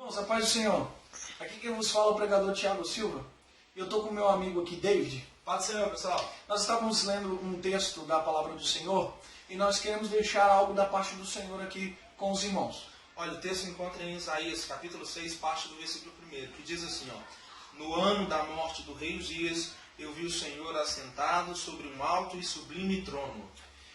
Irmãos, a paz do Senhor. Aqui quem vos fala é o pregador Thiago Silva. E eu estou com o meu amigo aqui, David. Paz do Senhor, pessoal. Nós estávamos lendo um texto da palavra do Senhor e nós queremos deixar algo da parte do Senhor aqui com os irmãos. Olha, o texto encontra em Isaías, capítulo 6, parte do versículo 1, que diz assim, no ano da morte do rei Uzias, eu vi o Senhor assentado sobre um alto e sublime trono.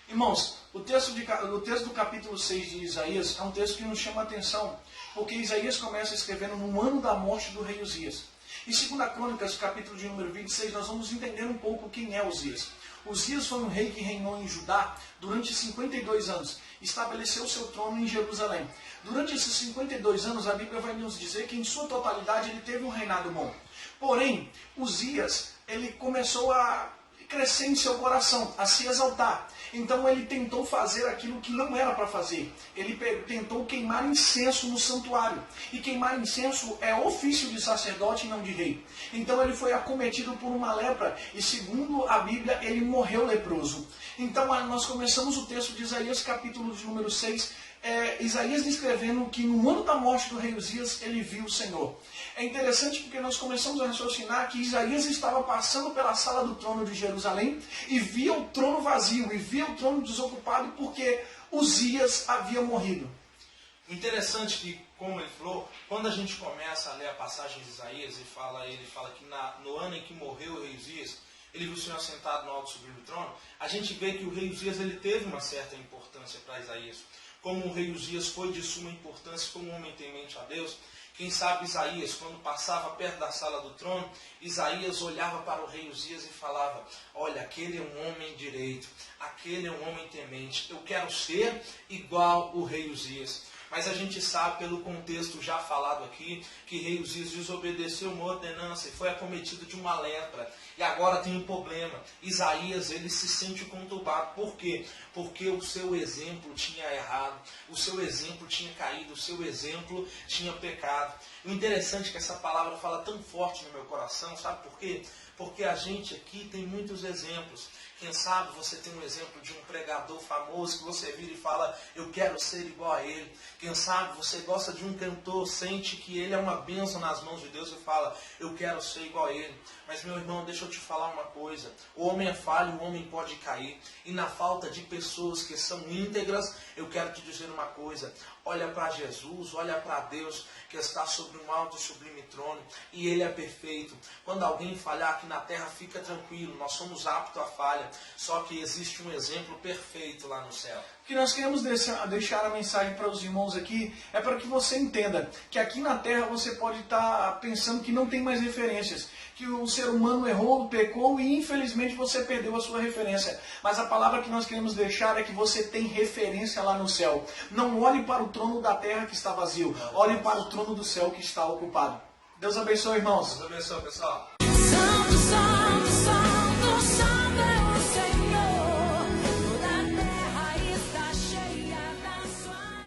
Irmãos, o texto do capítulo 6 de Isaías é um texto que nos chama a atenção, porque Isaías começa escrevendo no ano da morte do rei Uzias. Em 2 Crônicas, capítulo de número 26, nós vamos entender um pouco quem é Uzias. Uzias foi um rei que reinou em Judá durante 52 anos, estabeleceu seu trono em Jerusalém. Durante esses 52 anos, a Bíblia vai nos dizer que em sua totalidade ele teve um reinado bom. Porém, Uzias, ele começou a crescer em seu coração, a se exaltar. Então ele tentou fazer aquilo que não era para fazer. Ele tentou queimar incenso no santuário. E queimar incenso é ofício de sacerdote e não de rei. Então ele foi acometido por uma lepra e, segundo a Bíblia, ele morreu leproso. Então nós começamos o texto de Isaías, capítulo de número 6, Isaías descrevendo que no ano da morte do rei Uzias, ele viu o Senhor. É interessante porque nós começamos a raciocinar que Isaías estava passando pela sala do trono de Jerusalém e via o trono vazio, e via o trono desocupado porque Uzias havia morrido. Interessante que, como ele falou, quando a gente começa a ler a passagem de Isaías, ele fala que no ano em que morreu o rei Uzias, ele viu o Senhor sentado no alto e sublime trono, a gente vê que o rei Uzias ele teve uma certa importância para Isaías. Como o rei Uzias foi de suma importância como um homem temente a Deus, quem sabe Isaías, quando passava perto da sala do trono, Isaías olhava para o rei Uzias e falava, olha, aquele é um homem direito, aquele é um homem temente, eu quero ser igual o rei Uzias. Mas a gente sabe, pelo contexto já falado aqui, que rei Uzias desobedeceu uma ordenança e foi acometido de uma lepra. E agora tem um problema. Isaías, ele se sente conturbado. Por quê? Porque o seu exemplo tinha errado, o seu exemplo tinha caído, o seu exemplo tinha pecado. O interessante é que essa palavra fala tão forte no meu coração, sabe por quê? Porque a gente aqui tem muitos exemplos. Quem sabe você tem um exemplo de um pregador famoso que você vira e fala, eu quero ser igual a ele. Quem sabe você gosta de um cantor, sente que ele é uma bênção nas mãos de Deus e fala, eu quero ser igual a ele. Mas meu irmão, deixa eu te falar uma coisa. O homem é falho, o homem pode cair. E na falta de pessoas que são íntegras, eu quero te dizer uma coisa. Olha para Jesus, olha para Deus que está sobre um alto e sublime trono. E Ele é perfeito. Quando alguém falhar aqui na terra, fica tranquilo. Nós somos aptos à falha. Só que existe um exemplo perfeito lá no céu. O que nós queremos deixar a mensagem para os irmãos aqui é para que você entenda que aqui na terra você pode estar pensando que não tem mais referências, que o ser humano errou, pecou e infelizmente você perdeu a sua referência. Mas a palavra que nós queremos deixar é que você tem referência lá no céu. Não olhe para o trono da terra que está vazio, olhe para o trono do céu que está ocupado. Deus abençoe, irmãos. Deus abençoe, pessoal.